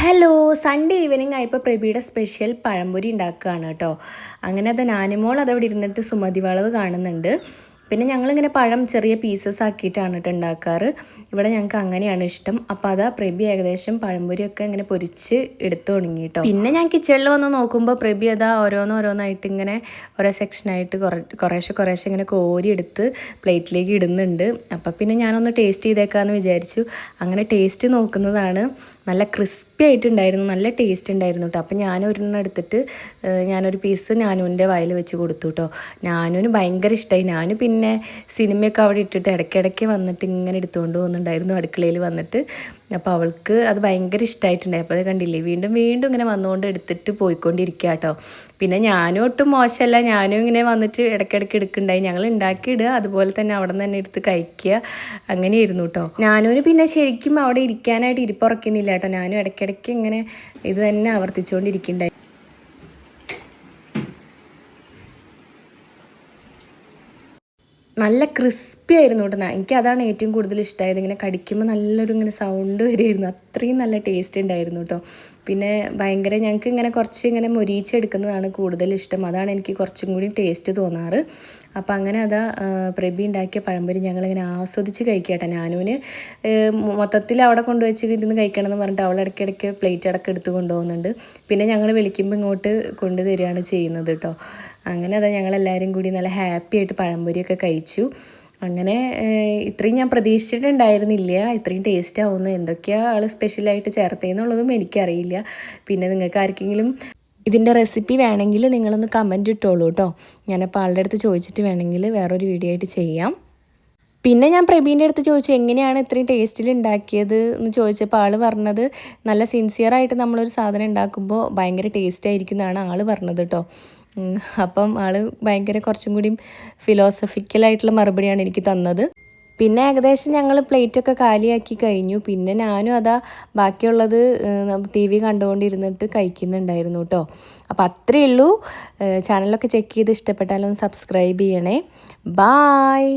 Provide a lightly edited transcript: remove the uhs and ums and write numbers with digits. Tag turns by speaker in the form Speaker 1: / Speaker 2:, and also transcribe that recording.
Speaker 1: Hello, Sunday evening ആയപ്പോൾ പ്രബിയുടെ special പഴംപൊരി ഉണ്ടാക്കുകയാണ് കേട്ടോ. അങ്ങനെ അത് നാനിമോൾ അതവിടെ ഇരുന്നിട്ട് സുമതി വളവ് കാണുന്നുണ്ട്. പിന്നെ ഞങ്ങളിങ്ങനെ പഴം ചെറിയ പീസസ് ആക്കിയിട്ടാണ് കേട്ടോ ഉണ്ടാക്കാറ്. ഇവിടെ ഞങ്ങൾക്ക് അങ്ങനെയാണ് ഇഷ്ടം. അപ്പോൾ അതാ പ്രബി ഏകദേശം പഴംപൊരിയൊക്കെ ഇങ്ങനെ പൊരിച്ച് എടുത്തു തുടങ്ങി കേട്ടോ. പിന്നെ ഞാൻ കിച്ചണിൽ വന്ന് നോക്കുമ്പോൾ പ്രബി അതാ ഓരോന്നായിട്ട് ഇങ്ങനെ ഓരോ സെക്ഷനായിട്ട് കുറേശ്ശെ ഇങ്ങനെ കോരി എടുത്ത് പ്ലേറ്റിലേക്ക് ഇടുന്നുണ്ട്. അപ്പം പിന്നെ ഞാനൊന്ന് ടേസ്റ്റ് ചെയ്തേക്കാമെന്ന് വിചാരിച്ചു. അങ്ങനെ ടേസ്റ്റ് നോക്കുന്നതാണ്. നല്ല ക്രിസ്പി ആയിട്ടുണ്ടായിരുന്നു, നല്ല ടേസ്റ്റ് ഉണ്ടായിരുന്നു കേട്ടോ. അപ്പം ഞാനൊരെണ്ണം എടുത്തിട്ട് ഞാനൊരു പീസ് നാനുവിൻ്റെ വായിൽ വെച്ച് കൊടുത്തു കേട്ടോ. നാനുവിന് ഭയങ്കര ഇഷ്ടമായി. നാനു പിന്നെ സിനിമയൊക്കെ അവിടെ ഇട്ടിട്ട് ഇടയ്ക്കിടയ്ക്ക് വന്നിട്ട് ഇങ്ങനെ എടുത്തുകൊണ്ട് പോകുന്നുണ്ടായിരുന്നു അടുക്കളയിൽ വന്നിട്ട്. അപ്പോൾ അവൾക്ക് അത് ഭയങ്കര ഇഷ്ടമായിട്ടുണ്ടായി. അപ്പോൾ അത് കണ്ടില്ലേ, വീണ്ടും ഇങ്ങനെ വന്നുകൊണ്ട് എടുത്തിട്ട് പോയിക്കൊണ്ടിരിക്കുക കേട്ടോ. പിന്നെ ഞാനും ഒട്ടും മോശമല്ല, ഞാനും ഇങ്ങനെ വന്നിട്ട് ഇടയ്ക്കിടയ്ക്ക് എടുക്കുന്നുണ്ടായി. ഞങ്ങൾ ഉണ്ടാക്കിയിടുക, അതുപോലെ തന്നെ അവിടെ നിന്ന് തന്നെ എടുത്ത് കഴിക്കുക, അങ്ങനെയായിരുന്നു കേട്ടോ. ഞാനൂന് പിന്നെ ശരിക്കും അവിടെ ഇരിക്കാനായിട്ട് ഇരിപ്പുറക്കുന്നില്ല കേട്ടോ. ഞാനും ഇടയ്ക്കിടയ്ക്ക് ഇങ്ങനെ ഇത് തന്നെ ആവർത്തിച്ചുകൊണ്ടിരിക്കുന്നുണ്ടായി. നല്ല ക്രിസ്പി ആയിരുന്നു കേട്ടോ. എനിക്കതാണ് ഏറ്റവും കൂടുതൽ ഇഷ്ടമായത്. ഇങ്ങനെ കടിക്കുമ്പോൾ നല്ലൊരു ഇങ്ങനെ സൗണ്ട് വരുമായിരുന്നു. അത്രയും നല്ല ടേസ്റ്റ് ഉണ്ടായിരുന്നു കേട്ടോ. പിന്നെ ഭയങ്കര ഞങ്ങൾക്ക് ഇങ്ങനെ കുറച്ച് ഇങ്ങനെ മൊരിയിച്ചെടുക്കുന്നതാണ് കൂടുതൽ ഇഷ്ടം. അതാണ് എനിക്ക് കുറച്ചും കൂടി ടേസ്റ്റ് തോന്നാറ്. അപ്പം അങ്ങനെ അതാ പ്രബി ഉണ്ടാക്കിയ പഴംപൊരി ഞങ്ങളിങ്ങനെ ആസ്വദിച്ച് കഴിക്കട്ടെ. ഞാനൂന് മൊത്തത്തിൽ അവിടെ കൊണ്ടുവച്ച് ഇരുന്ന് കഴിക്കണമെന്ന് പറഞ്ഞിട്ട് അവൾ ഇടയ്ക്കിടയ്ക്ക് പ്ലേറ്റ് അടക്കം എടുത്ത് കൊണ്ടുപോകുന്നുണ്ട്. പിന്നെ ഞങ്ങൾ വിളിക്കുമ്പോൾ ഇങ്ങോട്ട് കൊണ്ടുതരികയാണ് ചെയ്യുന്നത് കേട്ടോ. അങ്ങനെ അതാ ഞങ്ങളെല്ലാവരും കൂടി നല്ല ഹാപ്പി ആയിട്ട് പഴംപൊരിയൊക്കെ കഴിച്ചു. അങ്ങനെ ഇത്രയും ഞാൻ പ്രതീക്ഷിച്ചിട്ടുണ്ടായിരുന്നില്ല ഇത്രയും ടേസ്റ്റ് ആവുമെന്ന്. എന്തൊക്കെയാണ് ആൾ സ്പെഷ്യലായിട്ട് ചേർത്തതെന്നുള്ളതും എനിക്കറിയില്ല. പിന്നെ നിങ്ങൾക്ക് ആർക്കെങ്കിലും ഇതിൻ്റെ റെസിപ്പി വേണമെങ്കിൽ നിങ്ങളൊന്ന് കമൻറ്റ് ഇട്ടോളൂ കേട്ടോ. ഞാനപ്പോൾ ആളുടെ അടുത്ത് ചോദിച്ചിട്ട് വേണമെങ്കിൽ വേറൊരു വീഡിയോ ആയിട്ട് ചെയ്യാം. പിന്നെ ഞാൻ പ്രബീൻ്റെ അടുത്ത് ചോദിച്ചു എങ്ങനെയാണ് ഇത്രയും ടേസ്റ്റിൽ ഉണ്ടാക്കിയത് എന്ന് ചോദിച്ചപ്പോൾ ആൾ പറഞ്ഞത് നല്ല സിൻസിയറായിട്ട് നമ്മളൊരു സാധനം ഉണ്ടാക്കുമ്പോൾ ഭയങ്കര ടേസ്റ്റ് ആയിരിക്കും എന്നാണ് ആൾ പറഞ്ഞത് കേട്ടോ. അപ്പം ആൾ ഭയങ്കര കുറച്ചും കൂടി ഫിലോസഫിക്കലായിട്ടുള്ള മറുപടിയാണ് എനിക്ക് തന്നത്. പിന്നെ ഏകദേശം ഞങ്ങൾ പ്ലേറ്റൊക്കെ കാലിയാക്കി കഴിഞ്ഞു. പിന്നെ ഞാനും അതാ ബാക്കിയുള്ളത് TV കണ്ടുകൊണ്ടിരുന്നിട്ട് കഴിക്കുന്നുണ്ടായിരുന്നു കേട്ടോ. അപ്പോൾ അത്രയേ ഉള്ളൂ. ചാനലൊക്കെ ചെക്ക് ചെയ്ത് ഇഷ്ടപ്പെട്ടാലൊന്ന് സബ്സ്ക്രൈബ് ചെയ്യണേ. ബായ്.